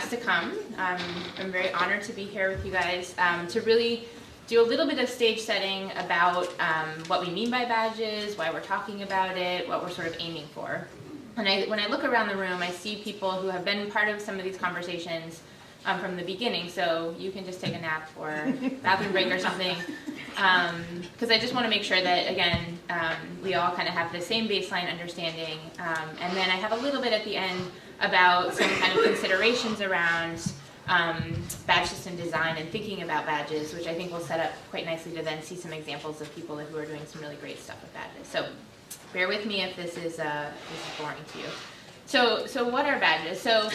asked to come. I'm very honored to be here with you guys to really do a little bit of stage setting about what we mean by badges, why we're talking about it, what we're sort of aiming for. And when I look around the room, I see people who have been part of some of these conversations from the beginning, so you can just take a nap or bathroom break or something, because I just want to make sure that, again, we all kind of have the same baseline understanding, and then I have a little bit at the end about some kind of considerations around badge system design and thinking about badges, which I think will set up quite nicely to then see some examples of people who are doing some really great stuff with badges. So bear with me if this is boring to you. So what are badges? So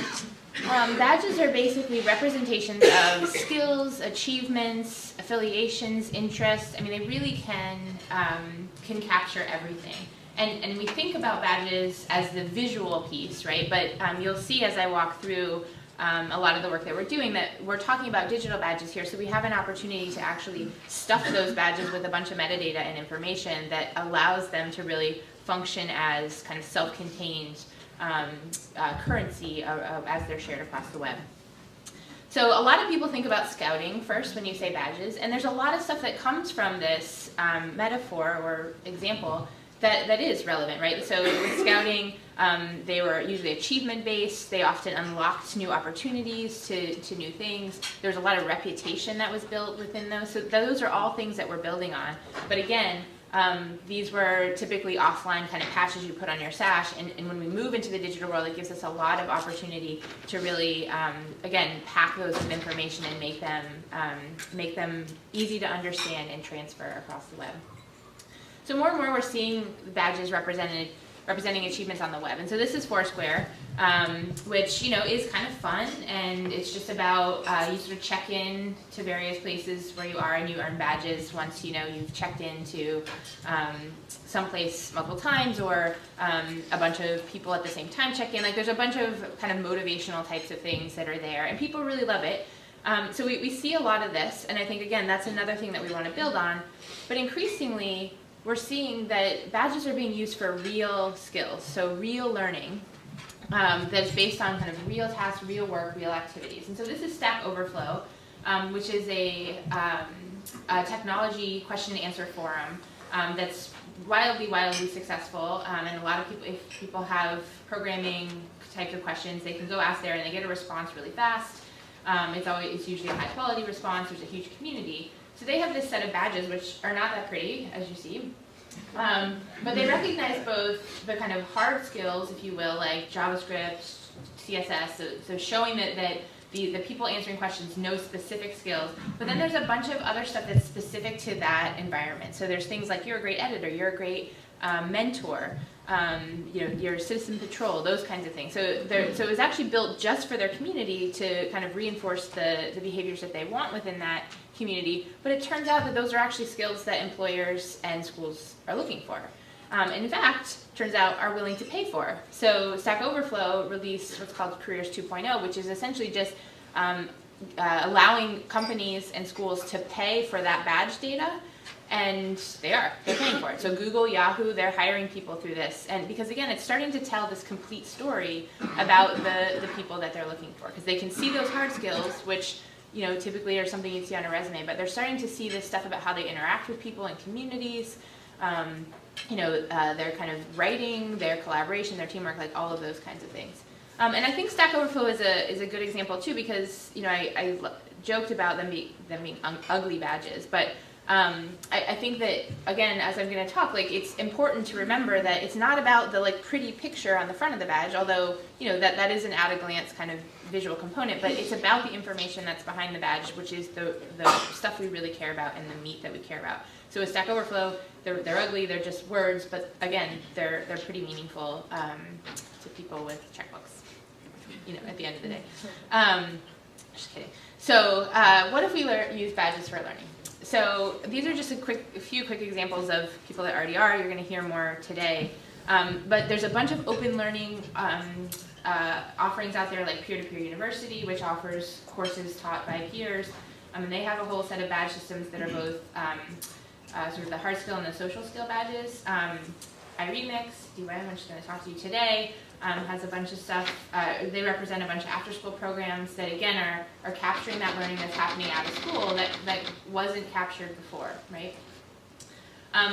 badges are basically representations of skills, achievements, affiliations, interests. I mean, they really can capture everything. And we think about badges as the visual piece, right? But you'll see as I walk through a lot of the work that we're doing that we're talking about digital badges here. So we have an opportunity to actually stuff those badges with a bunch of metadata and information that allows them to really function as kind of self-contained currency as they're shared across the web. So a lot of people think about scouting first when you say badges, and there's a lot of stuff that comes from this metaphor or example that is relevant, right? So with scouting, they were usually achievement-based. They often unlocked new opportunities to new things. There's a lot of reputation that was built within those. So those are all things that we're building on. But again, these were typically offline kind of patches you put on your sash, and when we move into the digital world, it gives us a lot of opportunity to really, again, pack those with information and make them easy to understand and transfer across the web. So more and more we're seeing badges representing achievements on the web. And so this is Foursquare, which is kind of fun, and it's just about you sort of check in to various places where you are, and you earn badges once you've checked into someplace multiple times, or a bunch of people at the same time check in. Like, there's a bunch of kind of motivational types of things that are there, and people really love it. So we see a lot of this, and I think, again, that's another thing that we want to build on. But increasingly, we're seeing that badges are being used for real skills, so real learning that's based on kind of real tasks, real work, real activities. And so this is Stack Overflow, which is a technology question and answer forum that's wildly successful. And a lot of people, if people have programming types of questions, they can go ask there and they get a response really fast. It's usually a high quality response. There's a huge community. So they have this set of badges, which are not that pretty, as you see. But they recognize both the kind of hard skills, if you will, like JavaScript, CSS, so showing that the people answering questions know specific skills. But then there's a bunch of other stuff that's specific to that environment. So there's things like you're a great editor, you're a great mentor, your citizen patrol, those kinds of things. So it was actually built just for their community to kind of reinforce the behaviors that they want within that community. But it turns out that those are actually skills that employers and schools are looking for. And in fact, turns out are willing to pay for. So Stack Overflow released what's called Careers 2.0, which is essentially just allowing companies and schools to pay for that badge data. And they're paying for it. So Google, Yahoo, they're hiring people through this. And because, again, it's starting to tell this complete story about the people that they're looking for. Because they can see those hard skills, which typically are something you'd see on a resume, but they're starting to see this stuff about how they interact with people and communities, their kind of writing, their collaboration, their teamwork, like all of those kinds of things. And I think Stack Overflow is a good example too, because I joked about them being ugly badges, but I think that, again, as I'm going to talk, it's important to remember that it's not about the pretty picture on the front of the badge, although that is an at-a-glance kind of visual component, but it's about the information that's behind the badge, which is the stuff we really care about and the meat that we care about. So with Stack Overflow, they're ugly, they're just words, but again, they're pretty meaningful to people with checkbooks, at the end of the day. Just kidding. So what if we use badges for learning? So these are just a few quick examples of people that already are. You're going to hear more today. But there's a bunch of open learning offerings out there, like Peer-to-Peer University, which offers courses taught by peers. And they have a whole set of badge systems that are both sort of the hard skill and the social skill badges. iRemix, DYM, I'm just going to talk to you today, has a bunch of stuff. They represent a bunch of after-school programs that, again, are capturing that learning that's happening out of school that wasn't captured before, right?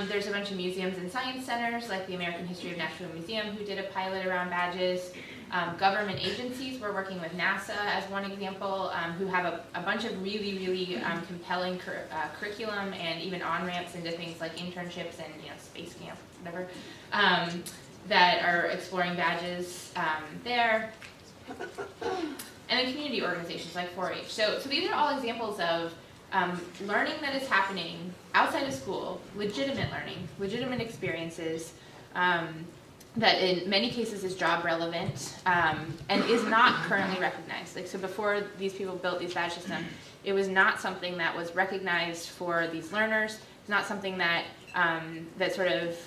There's a bunch of museums and science centers, like the American History of Natural Museum, who did a pilot around badges. Government agencies, we're working with NASA as one example, who have a bunch of really, really compelling curriculum and even on-ramps into things like internships and space camp, whatever, that are exploring badges there. And then community organizations like 4-H. So these are all examples of learning that is happening outside of school, legitimate learning, legitimate experiences, that in many cases is job relevant and is not currently recognized. Like, so before these people built these badge systems, it was not something that was recognized for these learners. It's not something that that sort of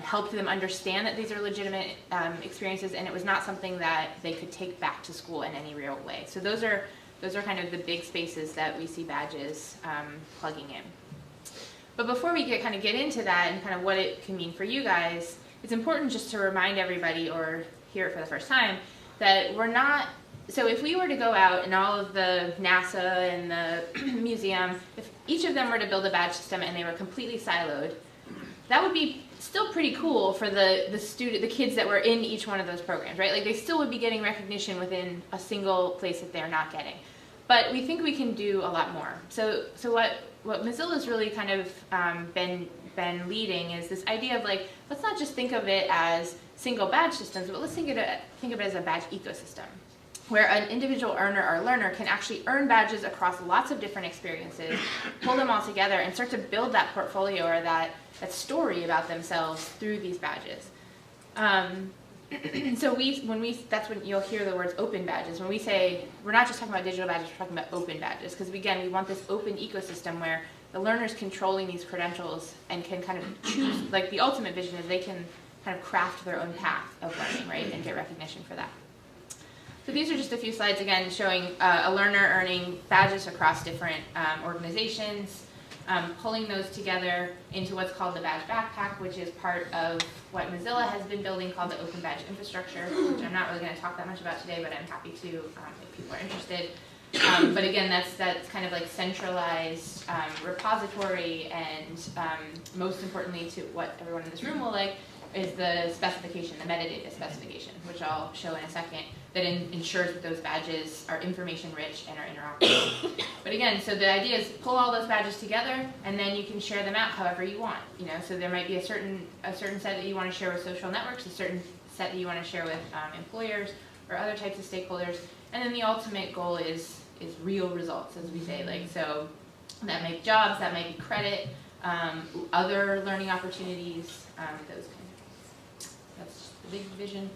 helped them understand that these are legitimate experiences, and it was not something that they could take back to school in any real way. So those are kind of the big spaces that we see badges plugging in. But before we get into that and kind of what it can mean for you guys, it's important just to remind everybody, or hear it for the first time, that we're not, so if we were to go out and all of the NASA and the museum, if each of them were to build a badge system and they were completely siloed, that would be still pretty cool for the kids that were in each one of those programs, right? Like, they still would be getting recognition within a single place that they're not getting. But we think we can do a lot more. So what Mozilla's really kind of been leading is this idea of, like, let's not just think of it as single badge systems, but let's think of it as a badge ecosystem, where an individual earner or learner can actually earn badges across lots of different experiences, pull them all together, and start to build that portfolio or that story about themselves through these badges. So that's when you'll hear the words open badges. When we say, we're not just talking about digital badges, we're talking about open badges, because again, we want this open ecosystem where the learner's controlling these credentials and can kind of choose, like, the ultimate vision is they can kind of craft their own path of learning, right, and get recognition for that. So these are just a few slides, again, showing a learner earning badges across different organizations, pulling those together into what's called the Badge Backpack, which is part of what Mozilla has been building called the Open Badge Infrastructure, which I'm not really going to talk that much about today, but I'm happy to if people are interested. But again, that's kind of like centralized repository, and most importantly to what everyone in this room will like is the specification, the metadata specification, which I'll show in a second, that ensures that those badges are information rich and are interoperable. But again, so the idea is pull all those badges together, and then you can share them out however you want. So there might be a certain set that you want to share with social networks, a certain set that you want to share with employers or other types of stakeholders, and then the ultimate goal is real results, as we say. Like, so that might be jobs, that might be credit, other learning opportunities, those kind of things. That's just the big vision.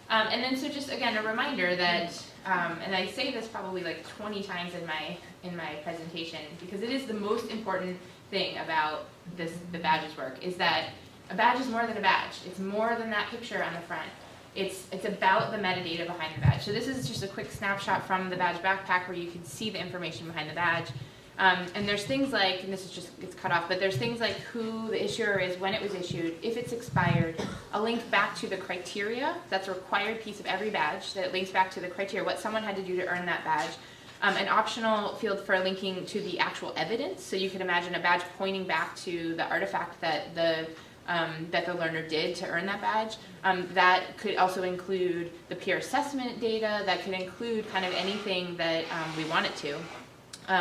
And then, so just again, a reminder that, and I say this probably like 20 times in my presentation, because it is the most important thing about the badges work, is that a badge is more than a badge. It's more than that picture on the front. It's about the metadata behind the badge. So this is just a quick snapshot from the Badge Backpack where you can see the information behind the badge. And there's things like, and this is just, it's cut off, but there's things like who the issuer is, when it was issued, if it's expired, a link back to the criteria. That's a required piece of every badge, that links back to the criteria, what someone had to do to earn that badge. An optional field for linking to the actual evidence. So you can imagine a badge pointing back to the artifact that the learner did to earn that badge. That could also include the peer assessment data. That could include kind of anything that we want it to.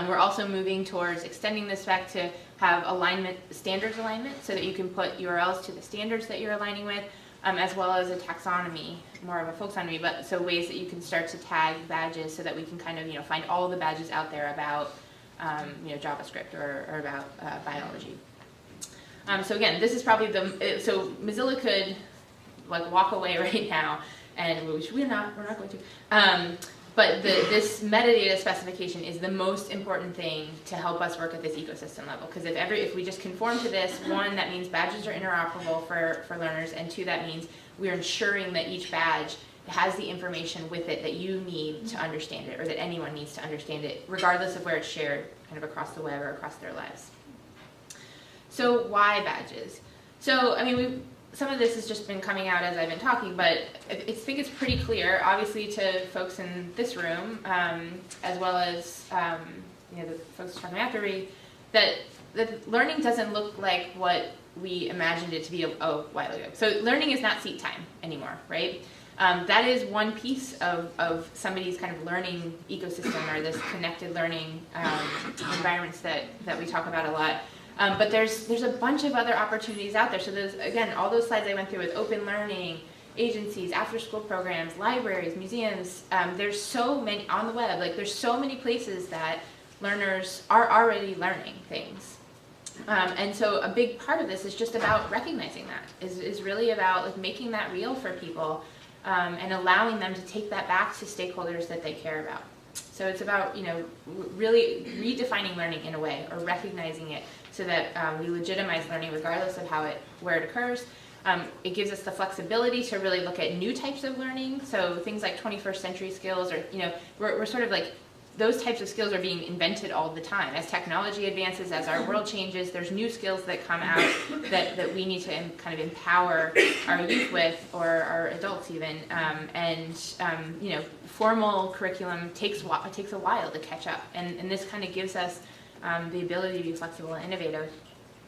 We're also moving towards extending this back to have alignment, standards alignment, so that you can put URLs to the standards that you're aligning with, as well as a taxonomy, more of a folksonomy, but so ways that you can start to tag badges so that we can kind of find all the badges out there about JavaScript or about biology. So again, this is probably so Mozilla could like walk away right now, and which we're not going to. But this metadata specification is the most important thing to help us work at this ecosystem level. Because if we just conform to this, one, that means badges are interoperable for learners, and two, that means we're ensuring that each badge has the information with it that you need to understand it, or that anyone needs to understand it, regardless of where it's shared, kind of across the web or across their lives. So why badges? So, I mean, some of this has just been coming out as I've been talking, but I think it's pretty clear, obviously to folks in this room, as well as the folks talking after me, that learning doesn't look like what we imagined it to be a while ago. So learning is not seat time anymore, right? That is one piece of somebody's kind of learning ecosystem, or this connected learning environments that we talk about a lot. But there's a bunch of other opportunities out there. So there's, again, all those slides I went through with open learning, agencies, after-school programs, libraries, museums. There's so many on the web. Like, there's so many places that learners are already learning things. And so a big part of this is just about recognizing that, is really about like making that real for people, and allowing them to take that back to stakeholders that they care about. So it's about, really redefining learning in a way, or recognizing it, so that we legitimize learning regardless of where it occurs. It gives us the flexibility to really look at new types of learning. So things like 21st century skills, or we're sort of like, those types of skills are being invented all the time. As technology advances, as our world changes, there's new skills that come out that we need to kind of empower our youth with, or our adults even. Formal curriculum takes a while to catch up, and this kind of gives us the ability to be flexible and innovative.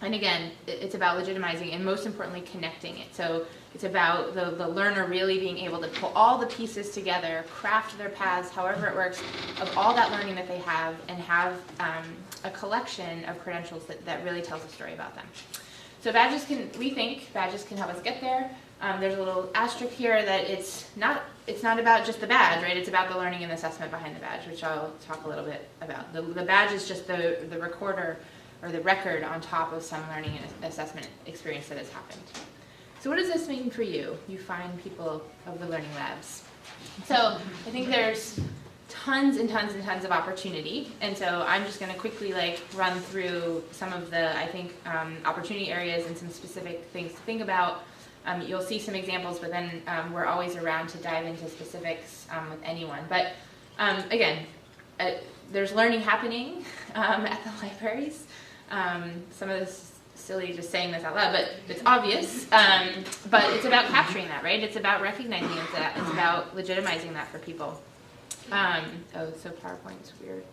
And again, it's about legitimizing and, most importantly, connecting it. So it's about the learner really being able to pull all the pieces together, craft their paths, however it works, of all that learning that they have, and have a collection of credentials that really tells a story about them. So we think badges can help us get there. There's a little asterisk here that it's not about just the badge, right? It's about the learning and assessment behind the badge, which I'll talk a little bit about. The badge is just the recorder, or the record on top of some learning and assessment experience that has happened. So what does this mean for you fine people of the Learning Labs? So I think there's tons and tons and tons of opportunity, and so I'm just going to quickly run through some of the, I think, opportunity areas and some specific things to think about. You'll see some examples, but then we're always around to dive into specifics with anyone. But again, there's learning happening at the libraries. Some of this is silly just saying this out loud, but it's obvious. But it's about capturing that, right? It's about recognizing it. It's about legitimizing that for people. So PowerPoint's weird.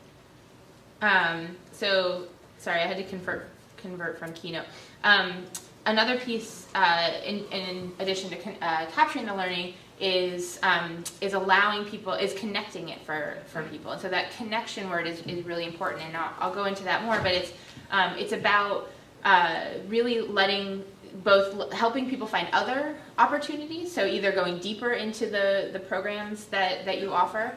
So sorry, I had to convert from Keynote. Another piece, in addition to capturing the learning, is allowing people, is connecting it for people. And so that connection word is really important, and I'll go into that more, but it's about really helping people find other opportunities, so either going deeper into the programs that you offer,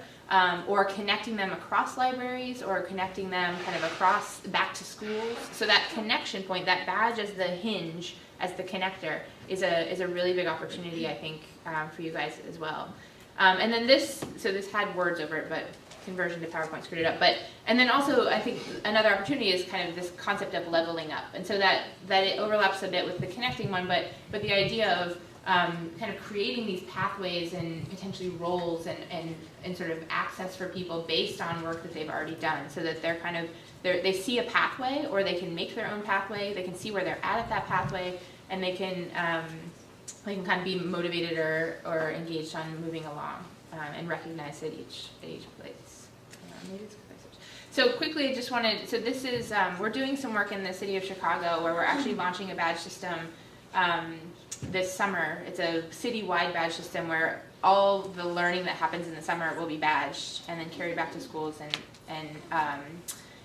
or connecting them across libraries, or connecting them kind of across back to schools. So that connection point, that badge as the hinge, as the connector, is a really big opportunity, I think, for you guys as well. And then this had words over it, but conversion to PowerPoint screwed it up. And then also, I think another opportunity is kind of this concept of leveling up, and so that it overlaps a bit with the connecting one, but the idea of kind of creating these pathways and potentially roles and sort of access for people based on work that they've already done, so that they see a pathway, or they can make their own pathway. They can see where they're at that pathway, and they can kind of be motivated or engaged on moving along, and recognized at each place. So quickly, I just wanted, so this is, we're doing some work in the city of Chicago where we're actually launching a badge system this summer. It's a citywide badge system where all the learning that happens in the summer will be badged and then carried back to schools and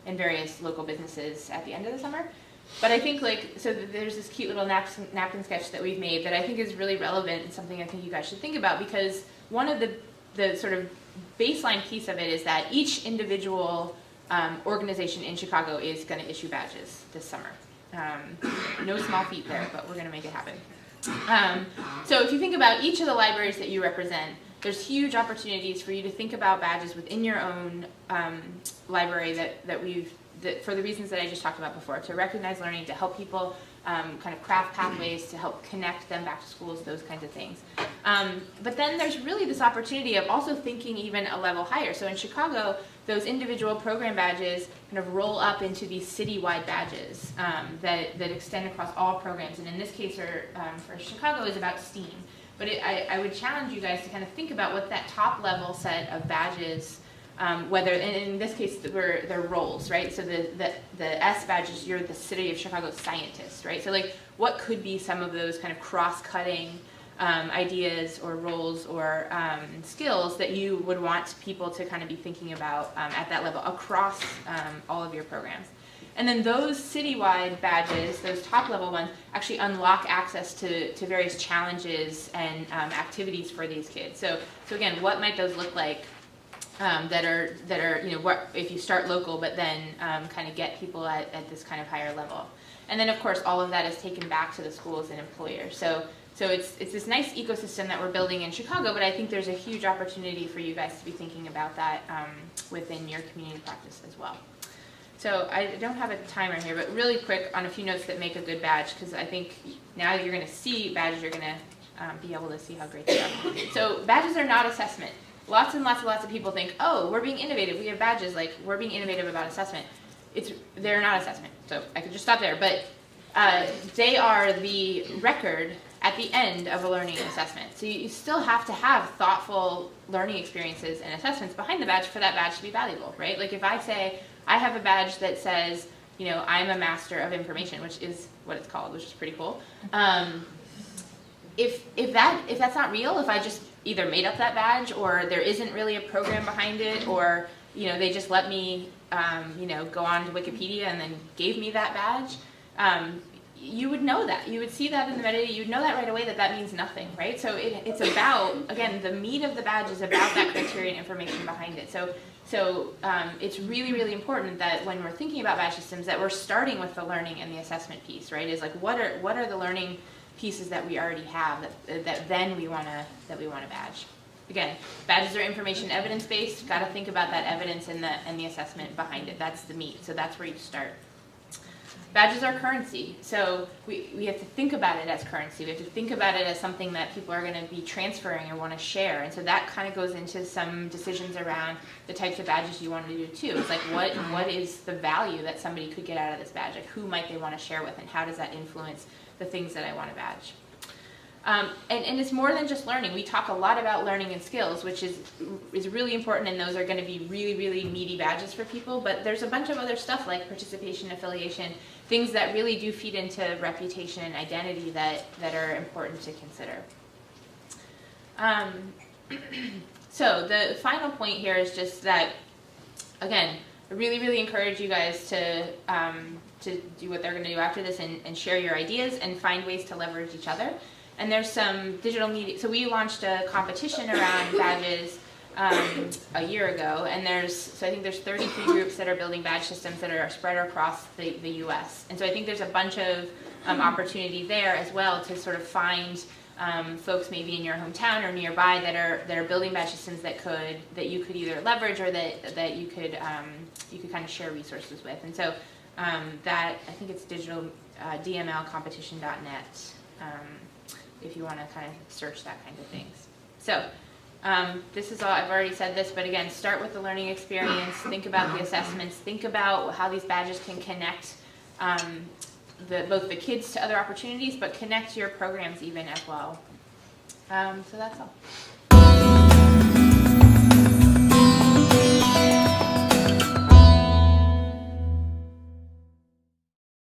in various local businesses at the end of the summer. But I think so there's this cute little napkin sketch that we've made that I think is really relevant and something I think you guys should think about, because one of the sort of baseline piece of it is that each individual organization in Chicago is going to issue badges this summer. No small feat there, but we're going to make it happen. So if you think about each of the libraries that you represent, there's huge opportunities for you to think about badges within your own library that for the reasons that I just talked about before, to recognize learning, to help people kind of craft pathways, to help connect them back to schools, those kinds of things. But then there's really this opportunity of also thinking even a level higher. So in Chicago, those individual program badges kind of roll up into these citywide badges that extend across all programs. And in this case, for Chicago, is about STEAM. But I would challenge you guys to kind of think about what that top level set of badges, whether, and in this case, they're roles, right? So the S badges, you're the City of Chicago scientist, right? So like, what could be some of those kind of cross-cutting ideas or roles or skills that you would want people to kind of be thinking about at that level across all of your programs. And then those citywide badges, those top level ones, actually unlock access to various challenges and activities for these kids. So again, what might those look like that are what if you start local, but then kind of get people at this kind of higher level. And then of course all of that is taken back to the schools and employers. So it's this nice ecosystem that we're building in Chicago, but I think there's a huge opportunity for you guys to be thinking about that within your community practice as well. So I don't have a timer here, but really quick on a few notes that make a good badge, because I think now you're going to see badges, you're going to be able to see how great they are. So badges are not assessment. Lots and lots of people think, oh, we're being innovative. We have badges, like we're being innovative about assessment. They're not assessment. So I could just stop there. But they are the record at the end of a learning assessment. So you still have to have thoughtful learning experiences and assessments behind the badge for that badge to be valuable, right? Like if I say, I have a badge that says, I'm a master of information, which is what it's called, which is pretty cool. If that's not real, if I just either made up that badge or there isn't really a program behind it, or they just let me go on to Wikipedia and then gave me that badge, you would know that. You would see that in the metadata. You would know that right away that means nothing, right? So it's about, again, the meat of the badge is about that criteria and information behind it. So it's really important that when we're thinking about badge systems, that we're starting with the learning and the assessment piece, right? Is like what are the learning pieces that we already have that then we want to badge. Again, badges are information evidence based. Got to think about that evidence and the assessment behind it. That's the meat. So that's where you start. Badges are currency, so we have to think about it as currency. We have to think about it as something that people are going to be transferring or want to share, and so that kind of goes into some decisions around the types of badges you want to do too. It's like what is the value that somebody could get out of this badge? Like who might they want to share with, and how does that influence the things that I want to badge? And it's more than just learning. We talk a lot about learning and skills, which is really important, and those are going to be really meaty badges for people, but there's a bunch of other stuff like participation, affiliation, things that really do feed into reputation and identity that are important to consider. So the final point here is just that, again, I really encourage you guys to do what they're going to do after this and share your ideas and find ways to leverage each other. And there's some digital media. So we launched a competition around badges a year ago, and I think there's 33 groups that are building badge systems that are spread across the U.S. And so I think there's a bunch of opportunity there as well to sort of find folks maybe in your hometown or nearby that are building badge systems that you could either leverage or that you could kind of share resources with. And so that, I think it's digital dmlcompetition.net. If you want to kind of search that kind of things. So this is all, I've already said this, but again, start with the learning experience, think about the assessments, think about how these badges can connect both the kids to other opportunities, but connect your programs even as well. So that's all.